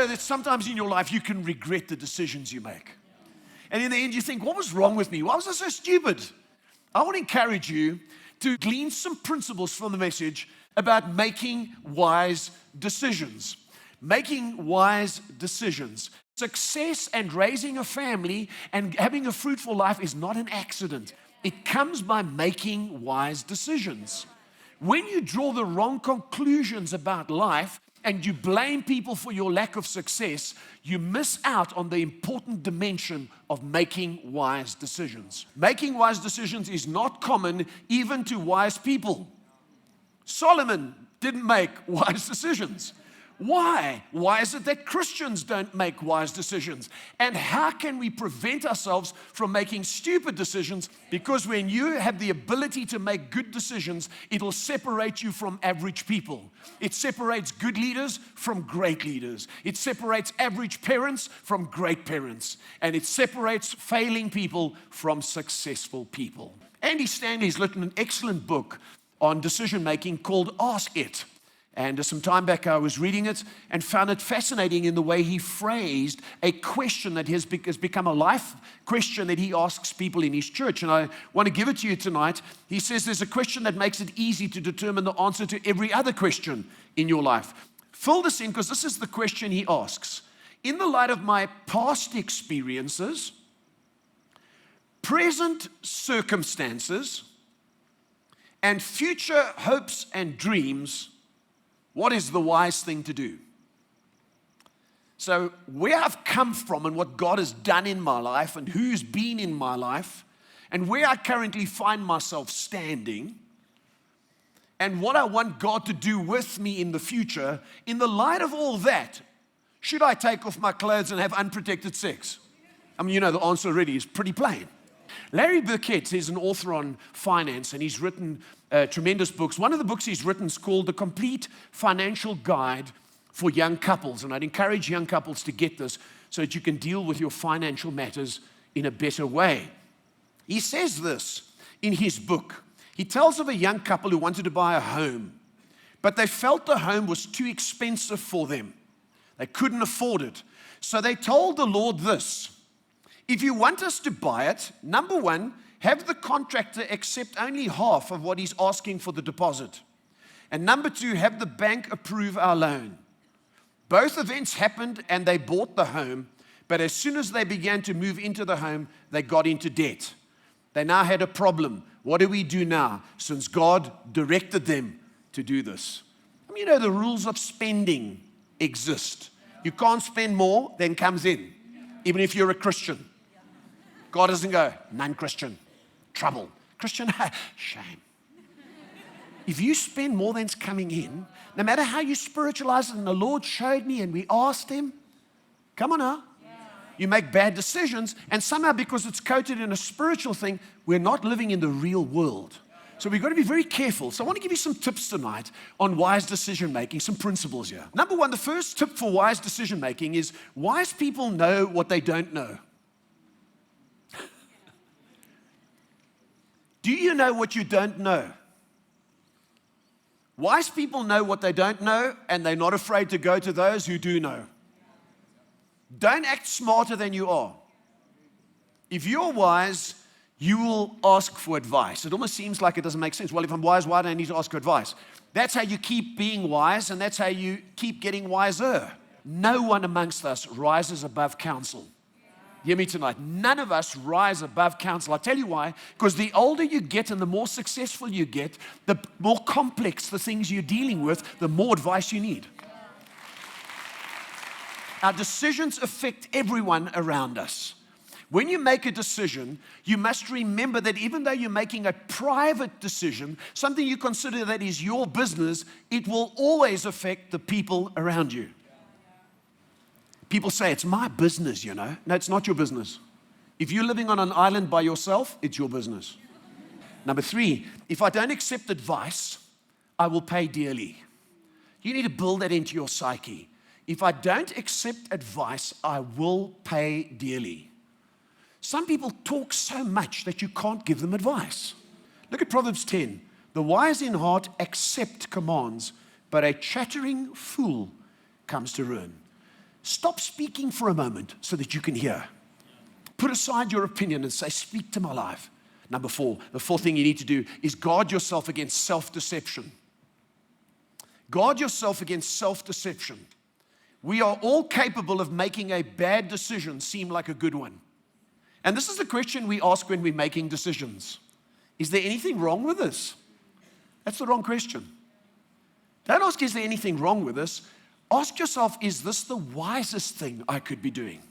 know that sometimes in your life you can regret the decisions you make? And in the end you think, what was wrong with me? Why was I so stupid? I want to encourage you to glean some principles from the message about making wise decisions. Making wise decisions. Success and raising a family and having a fruitful life is not an accident. It comes by making wise decisions. When you draw the wrong conclusions about life and you blame people for your lack of success, you miss out on the important dimension of making wise decisions. Making wise decisions is not common even to wise people. Solomon didn't make wise decisions. Why? Why is it that Christians don't make wise decisions? And how can we prevent ourselves from making stupid decisions? Because when you have the ability to make good decisions, it'll separate you from average people. It separates good leaders from great leaders. It separates average parents from great parents. And it separates failing people from successful people. Andy Stanley's written an excellent book on decision making called Ask It. And some time back I was reading it and found it fascinating in the way he phrased a question that has become a life question that he asks people in his church. And I want to give it to you tonight. He says there's a question that makes it easy to determine the answer to every other question in your life. Fill this in because this is the question he asks. In the light of my past experiences, present circumstances, and future hopes and dreams, what is the wise thing to do? So where I've come from and what God has done in my life and who's been in my life and where I currently find myself standing and what I want God to do with me in the future, in the light of all that, should I take off my clothes and have unprotected sex? I mean, you know, the answer already is pretty plain. Larry Burkett is an author on finance, and he's written tremendous books. One of the books he's written is called The Complete Financial Guide for Young Couples, and I'd encourage young couples to get this so that you can deal with your financial matters in a better way. He says this in his book. He tells of a young couple who wanted to buy a home, but they felt the home was too expensive for them. They couldn't afford it. So they told the Lord this: if you want us to buy it, number one, have the contractor accept only half of what he's asking for the deposit. And number two, have the bank approve our loan. Both events happened and they bought the home, but as soon as they began to move into the home, they got into debt. They now had a problem. What do we do now? Since God directed them to do this. I mean, you know, the rules of spending exist. You can't spend more than comes in, even if you're a Christian. God doesn't go, non-Christian, trouble. Christian, shame. If you spend more than's coming in, no matter how you spiritualize it, and the Lord showed me and we asked him, come on now. You make bad decisions, and somehow because it's coated in a spiritual thing, we're not living in the real world. So we've got to be very careful. So I want to give you some tips tonight on wise decision making, some principles here. Number one, the first tip for wise decision making is wise people know what they don't know. Do you know what you don't know? Wise people know what they don't know, and they're not afraid to go to those who do know. Don't act smarter than you are. If you're wise, you will ask for advice. It almost seems like it doesn't make sense. Well, if I'm wise, why do I need to ask for advice? That's how you keep being wise, and that's how you keep getting wiser. No one amongst us rises above counsel. Hear me tonight. None of us rise above counsel. I'll tell you why. Because the older you get and the more successful you get, the more complex the things you're dealing with, the more advice you need. Our decisions affect everyone around us. When you make a decision, you must remember that even though you're making a private decision, something you consider that is your business, it will always affect the people around you. People say, it's my business, you know. No, it's not your business. If you're living on an island by yourself, it's your business. Number three, if I don't accept advice, I will pay dearly. You need to build that into your psyche. If I don't accept advice, I will pay dearly. Some people talk so much that you can't give them advice. Look at Proverbs 10. The wise in heart accept commands, but a chattering fool comes to ruin. Stop speaking for a moment so that you can hear. Put aside your opinion and say, speak to my life. Number 4, the fourth thing you need to do is guard yourself against self-deception. Guard yourself against self-deception. We are all capable of making a bad decision seem like a good one. And this is the question we ask when we're making decisions. Is there anything wrong with this? That's the wrong question. Don't ask, is there anything wrong with this? Ask yourself, is this the wisest thing I could be doing?